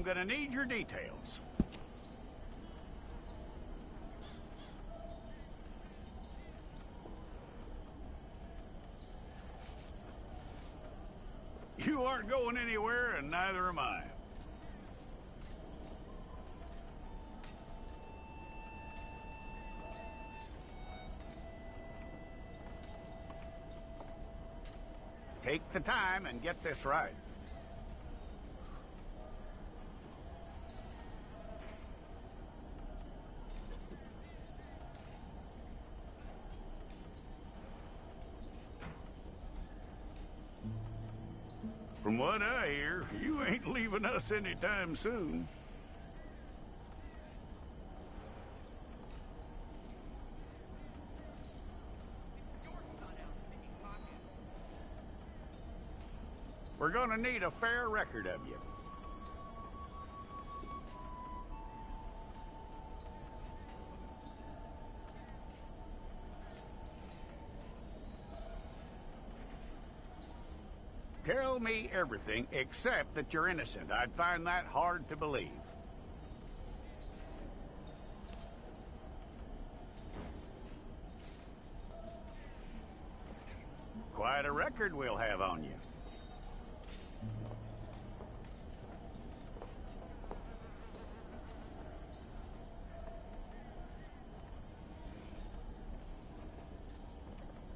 I'm gonna need your details. You aren't going anywhere, and neither am I. Take the time and get this right. From what I hear, you ain't leaving us anytime soon. We're gonna need a fair record of you. Tell me everything except that you're innocent. I'd find that hard to believe. Quite a record we'll have on you.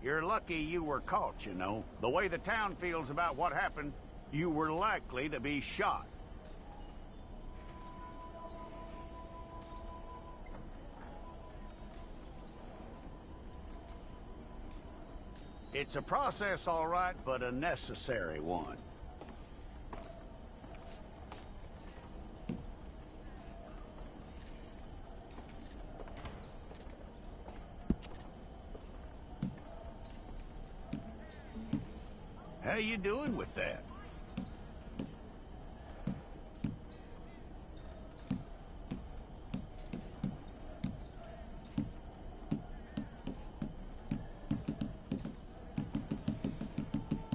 You're lucky you were caught, you know. The way the town feels about what happened, you were likely to be shot. It's a process, all right, but a necessary one. How you doing with that?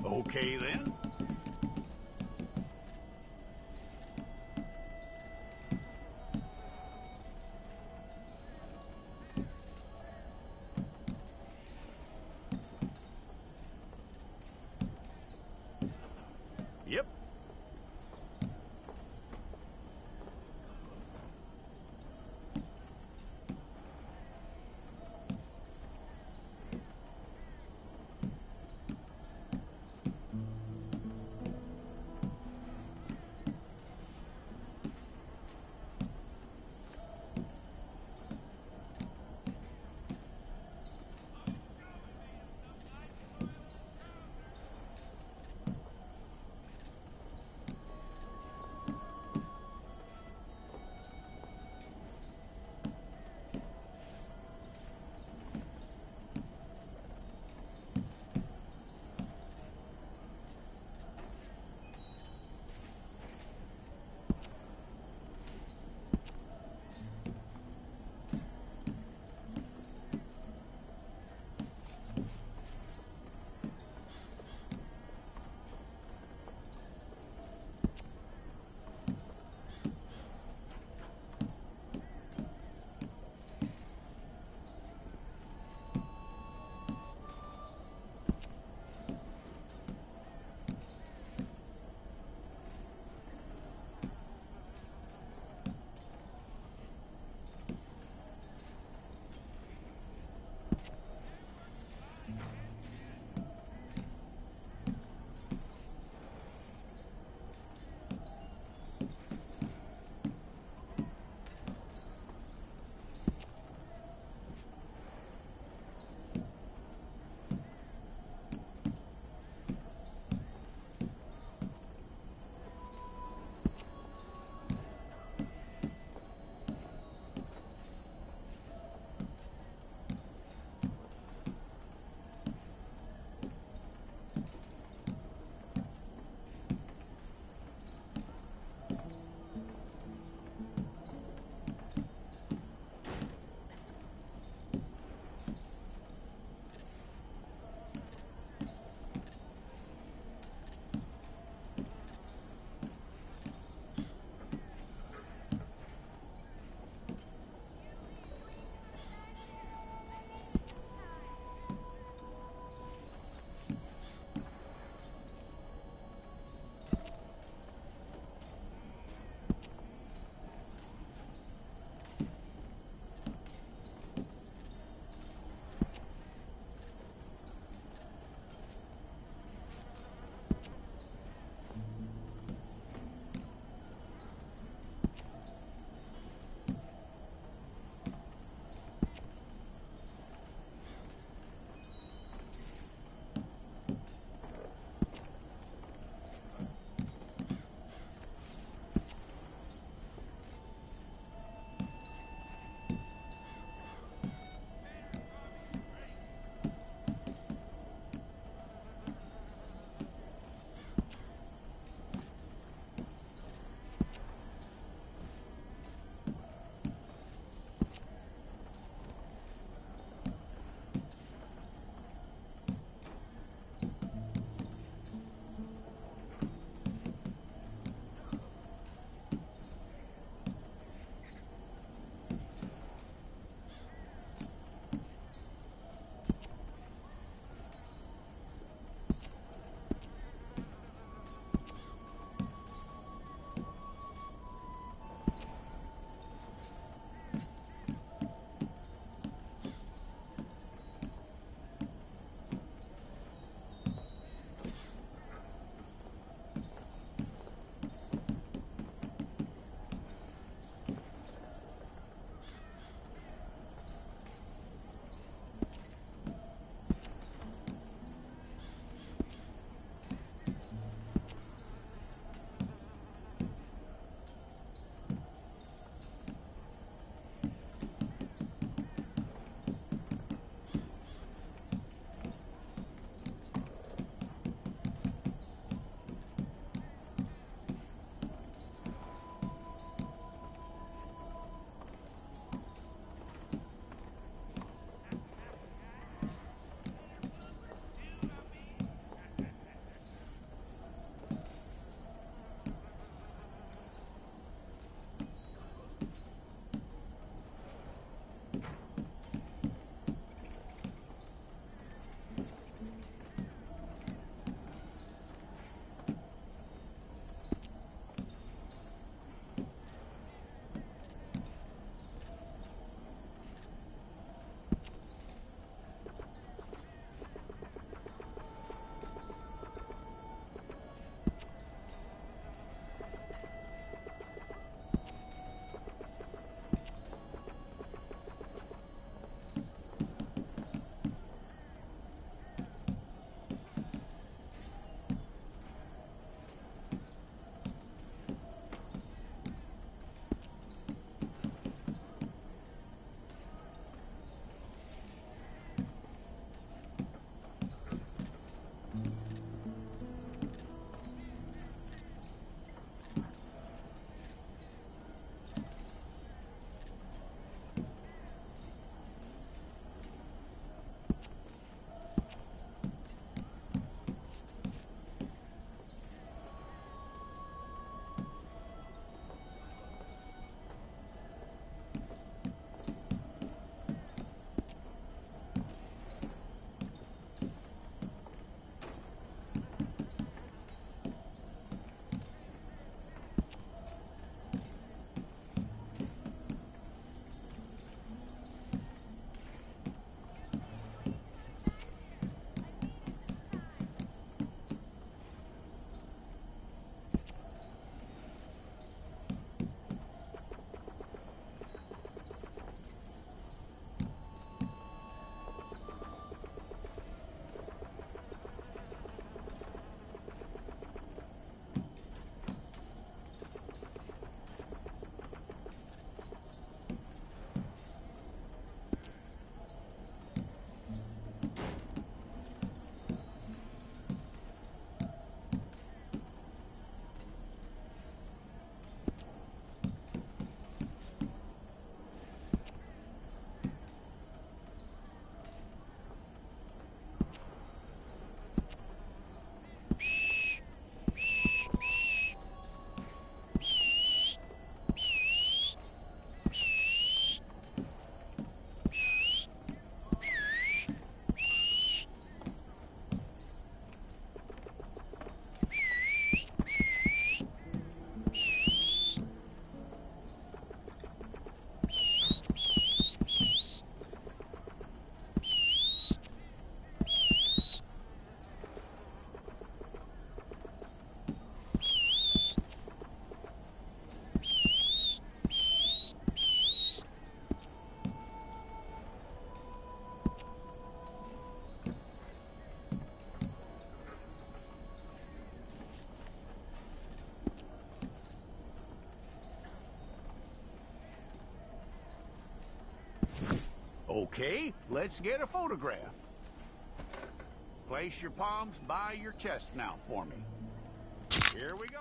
Okay, then. Yep. Okay, let's get a photograph. Place your palms by your chest now for me. Here we go.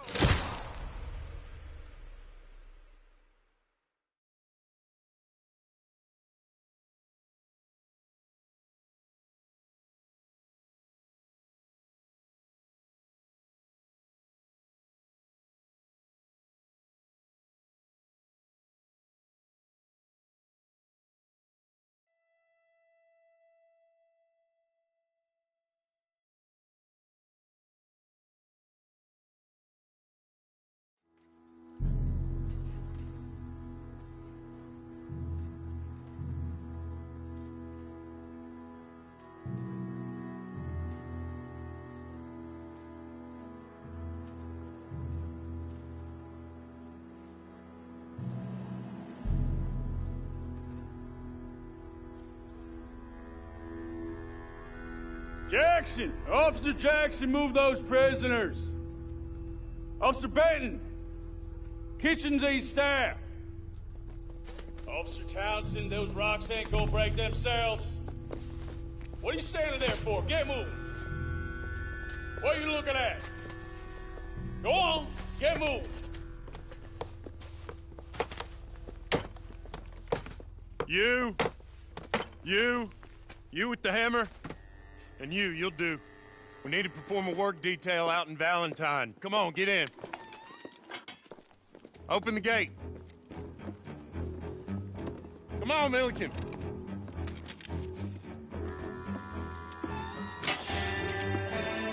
Jackson! Officer Jackson, move those prisoners! Officer Benton! Kitchens aid staff! Officer Townsend, those rocks ain't gonna break themselves. What are you standing there for? Get moving! What are you looking at? Go on, get moving! You with the hammer? And you'll do. We need to perform a work detail out in Valentine. Come on, get in. Open the gate. Come on, Milliken.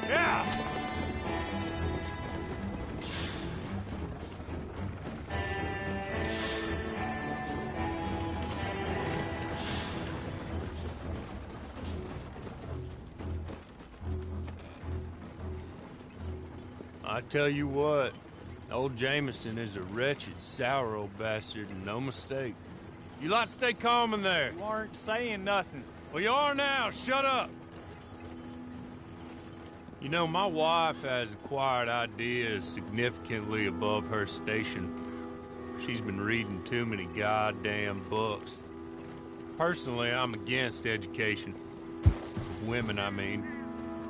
Yeah! I tell you what, old Jameson is a wretched, sour old bastard, and no mistake. You lot stay calm in there. You aren't saying nothing. Well, you are now. Shut up. You know, my wife has acquired ideas significantly above her station. She's been reading too many goddamn books. Personally, I'm against education. Women, I mean.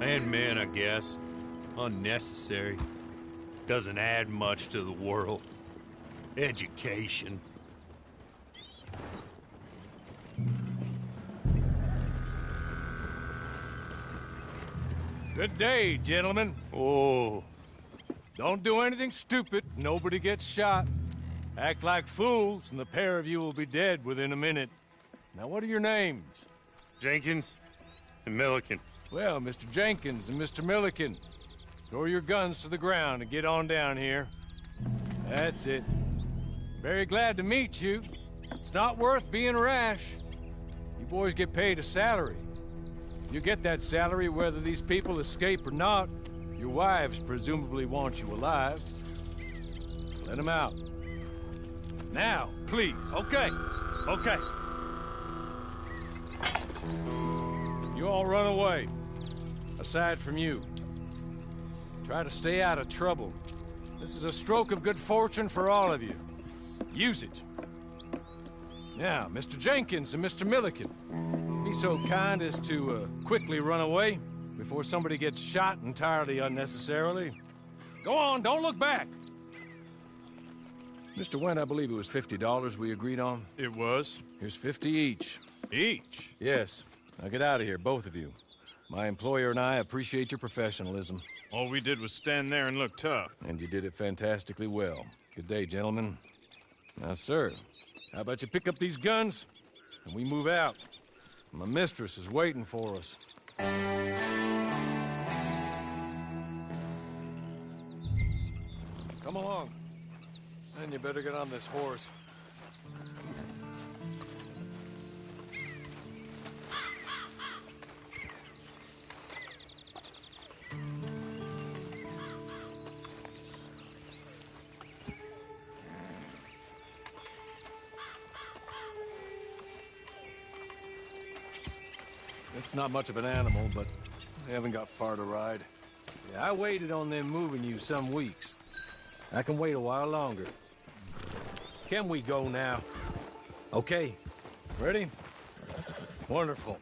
And men, I guess. Unnecessary. Doesn't add much to the world. Education. Good day, gentlemen. Oh. Don't do anything stupid. Nobody gets shot. Act like fools, and the pair of you will be dead within a minute. Now, what are your names? Jenkins and Milliken. Well, Mr. Jenkins and Mr. Milliken, throw your guns to the ground and get on down here. That's it. Very glad to meet you. It's not worth being rash. You boys get paid a salary. You get that salary whether these people escape or not. Your wives presumably want you alive. Let them out. Now, please. Okay. You all run away. Aside from you. Try to stay out of trouble. This is a stroke of good fortune for all of you. Use it. Now, Mr. Jenkins and Mr. Milliken, be so kind as to quickly run away before somebody gets shot entirely unnecessarily. Go on, don't look back. Mr. Wendt, I believe it was $50 we agreed on. It was. Here's 50 each. Each? Yes. Now get out of here, both of you. My employer and I appreciate your professionalism. All we did was stand there and look tough. And you did it fantastically well. Good day, gentlemen. Now, sir, how about you pick up these guns, and we move out? My mistress is waiting for us. Come along. And you better get on this horse. It's not much of an animal, but they haven't got far to ride. Yeah, I waited on them moving you some weeks. I can wait a while longer. Can we go now? Okay. Ready? Wonderful.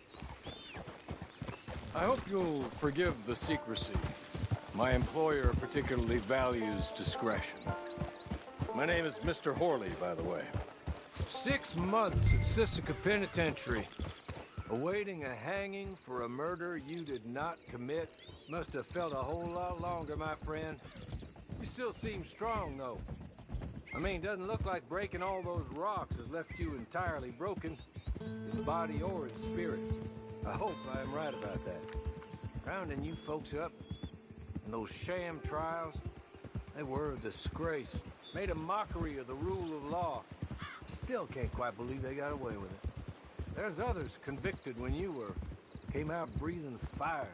I hope you'll forgive the secrecy. My employer particularly values discretion. My name is Mr. Horley, by the way. 6 months at Sisika Penitentiary. Awaiting a hanging for a murder you did not commit. Must have felt a whole lot longer, my friend. You still seem strong, though. I mean, doesn't look like breaking all those rocks has left you entirely broken, in body or in spirit. I hope I am right about that. Rounding you folks up, and those sham trials, they were a disgrace. Made a mockery of the rule of law. Still can't quite believe they got away with it. There's others convicted when you were. Came out breathing fire.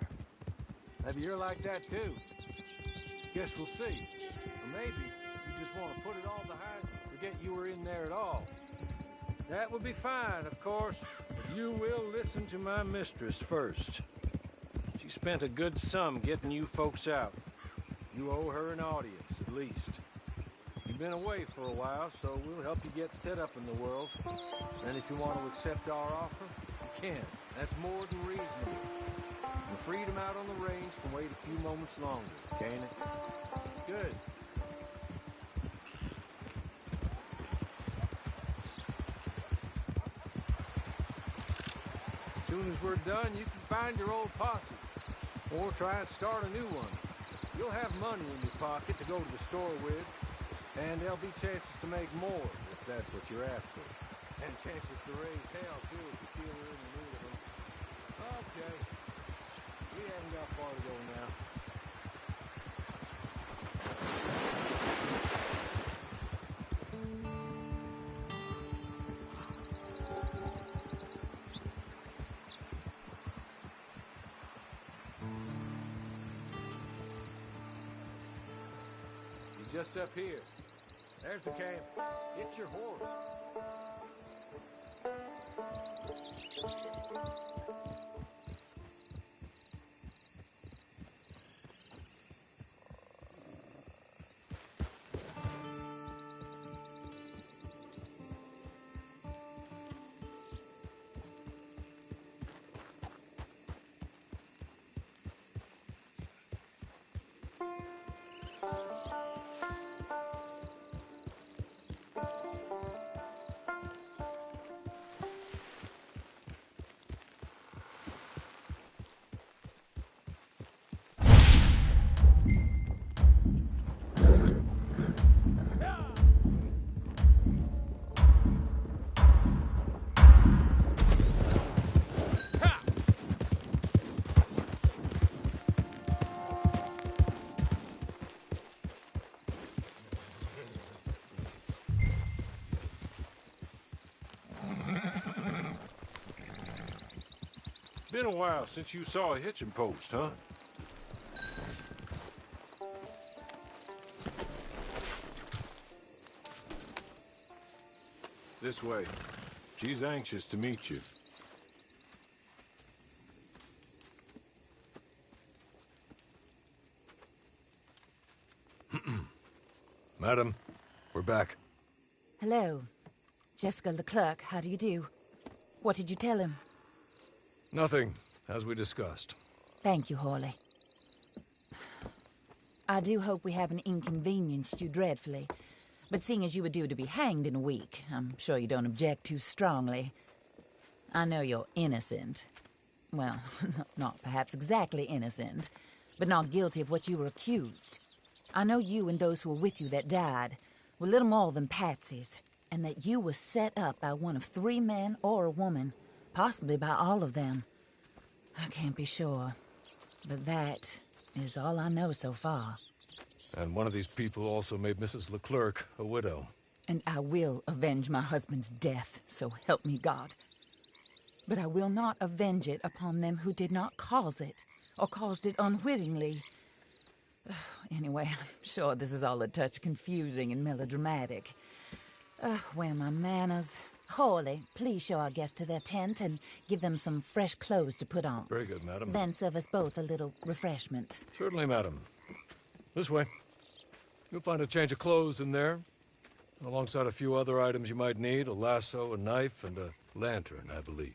Maybe you're like that too. Guess we'll see. Or maybe you just want to put it all behind and forget you were in there at all. That would be fine, of course, but you will listen to my mistress first. She spent a good sum getting you folks out. You owe her an audience, at least. You've been away for a while, so we'll help you get set up in the world. And if you want to accept our offer, you can. That's more than reasonable. And freedom out on the range can wait a few moments longer, can't it? Good. As soon as we're done, you can find your old posse. Or try and start a new one. You'll have money in your pocket to go to the store with. And there'll be chances to make more, if that's what you're after. And chances to raise hell, too, if you feel we're in the mood of them. Okay. We haven't got far to go now. You're just up here. There's the camp. Get your horse. Been a while since you saw a hitching post, huh? This way. She's anxious to meet you. Madam, we're back. Hello. Jessica Leclerc, how do you do? What did you tell him? Nothing, as we discussed. Thank you, Horley. I do hope we haven't inconvenienced you dreadfully. But seeing as you were due to be hanged in a week, I'm sure you don't object too strongly. I know you're innocent. Well, not perhaps exactly innocent, but not guilty of what you were accused. I know you and those who were with you that died were little more than patsies, and that you were set up by one of 3 men or a woman, possibly by all of them. I can't be sure, but that is all I know so far. And one of these people also made Mrs. Leclerc a widow. And I will avenge my husband's death, so help me God. But I will not avenge it upon them who did not cause it, or caused it unwittingly. Anyway, I'm sure this is all a touch confusing and melodramatic. Where are my manners? Hawley, please show our guests to their tent and give them some fresh clothes to put on. Very good, madam. Then serve us both a little refreshment. Certainly, madam. This way. You'll find a change of clothes in there, alongside a few other items you might need, a lasso, a knife, and a lantern, I believe.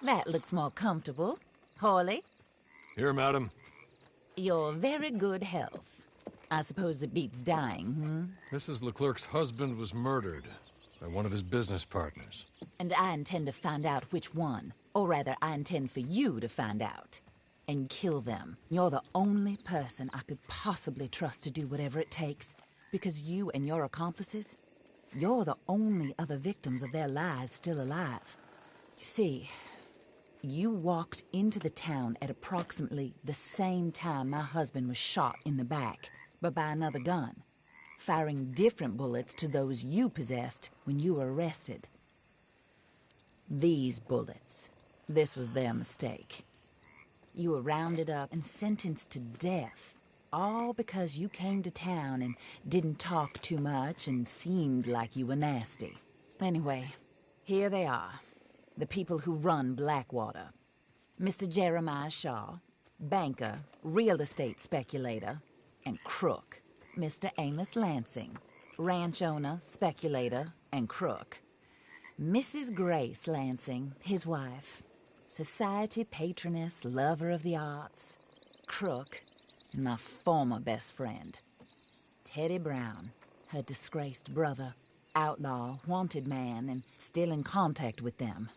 That looks more comfortable. Hawley, Here, madam. your very good health. I suppose it beats dying, Mrs. Leclerc's husband was murdered by one of his business partners. And I intend to find out which one. Or rather, I intend for you to find out. And kill them. You're the only person I could possibly trust to do whatever it takes. Because you and your accomplices, you're the only other victims of their lies still alive. You see, you walked into the town at approximately the same time my husband was shot in the back, but by another gun, firing different bullets to those you possessed when you were arrested. These bullets, this was their mistake. You were rounded up and sentenced to death, all because you came to town and didn't talk too much and seemed like you were nasty. Anyway, here they are, the people who run Blackwater. Mr. Jeremiah Shaw, banker, real estate speculator, and crook. Mr. Amos Lansing, ranch owner, speculator, and crook. Mrs. Grace Lansing, his wife, society patroness, lover of the arts, crook, and my former best friend. Teddy Brown, her disgraced brother, outlaw, wanted man, and still in contact with them.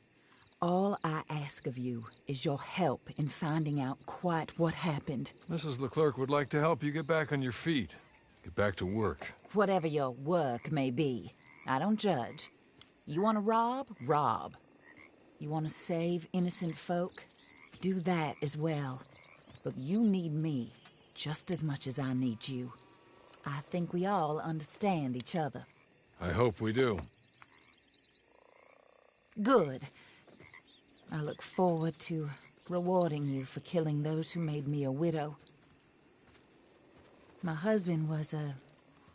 All I ask of you is your help in finding out quite what happened. Mrs. Leclerc would like to help you get back on your feet. Get back to work. Whatever your work may be, I don't judge. You want to rob? Rob. You want to save innocent folk? Do that as well. But you need me just as much as I need you. I think we all understand each other. I hope we do. Good. I look forward to rewarding you for killing those who made me a widow. My husband was a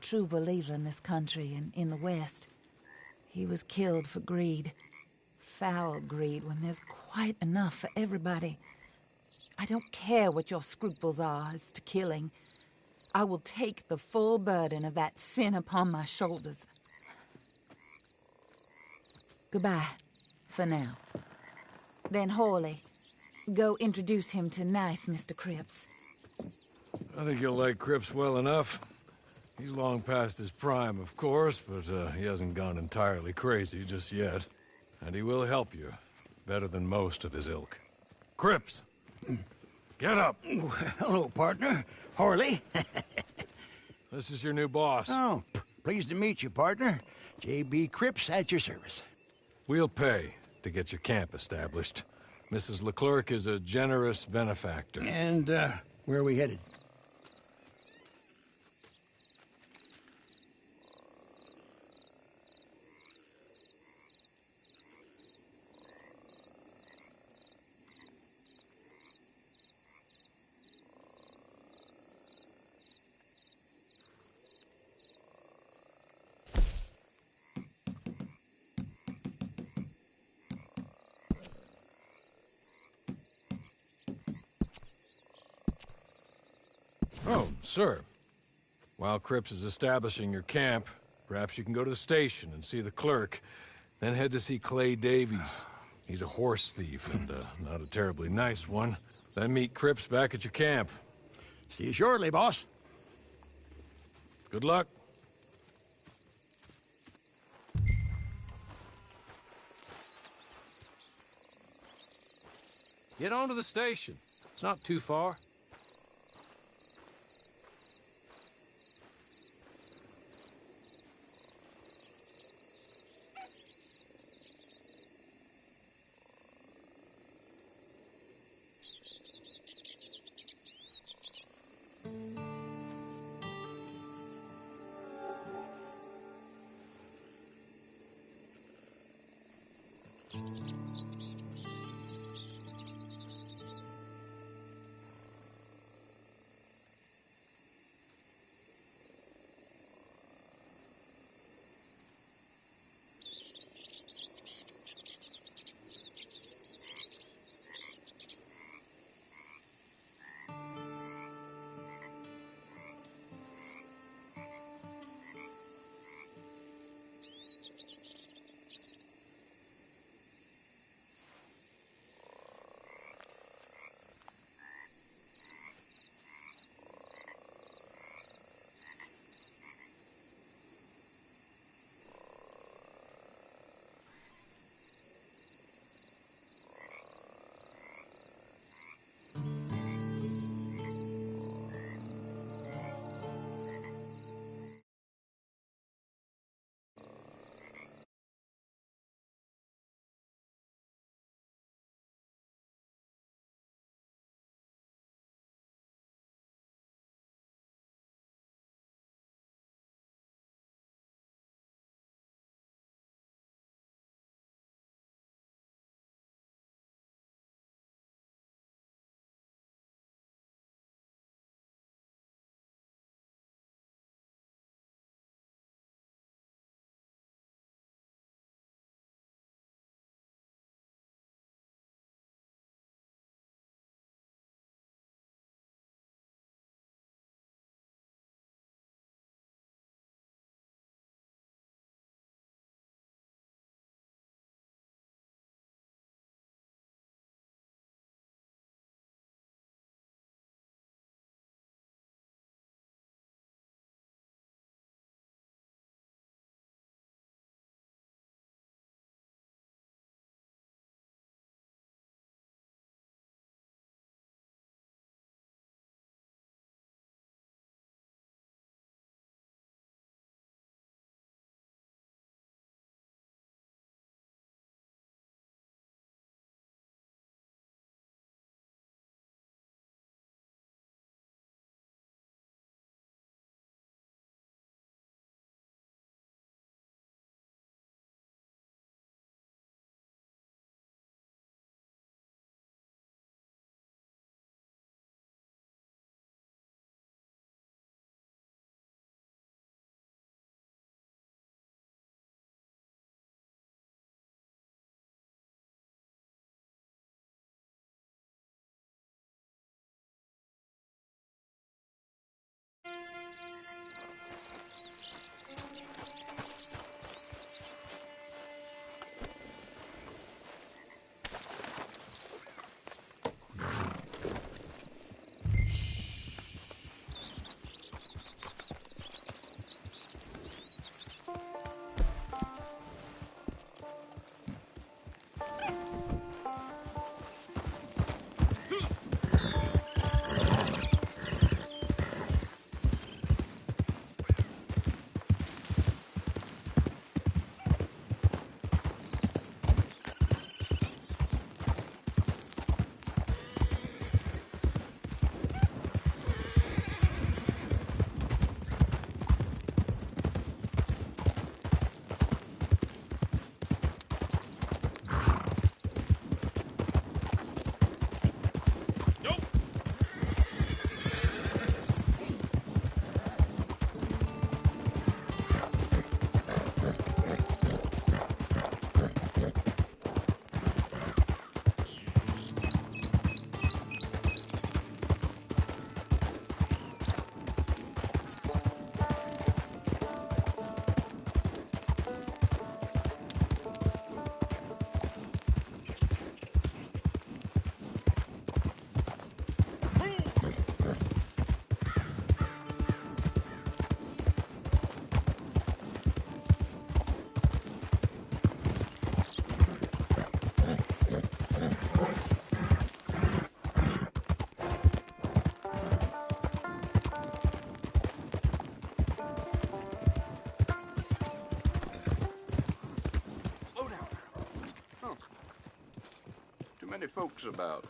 true believer in this country and in the West. He was killed for greed. Foul greed when there's quite enough for everybody. I don't care what your scruples are as to killing. I will take the full burden of that sin upon my shoulders. Goodbye, for now. Then Hawley, go introduce him to nice Mr. Cripps. I think you'll like Cripps well enough. He's long past his prime, of course, but he hasn't gone entirely crazy just yet. And he will help you, better than most of his ilk. Cripps! Get up! Hello, partner. Hawley. This is your new boss. Oh, pleased to meet you, partner. J.B. Cripps at your service. We'll pay to get your camp established. Mrs. Leclerc is a generous benefactor. And, where are we headed? Oh, sir. While Cripps is establishing your camp, perhaps you can go to the station and see the clerk, then head to see Clay Davies. He's a horse thief, and not a terribly nice one. Then meet Cripps back at your camp. See you shortly, boss. Good luck. Get on to the station. It's not too far. many folks about.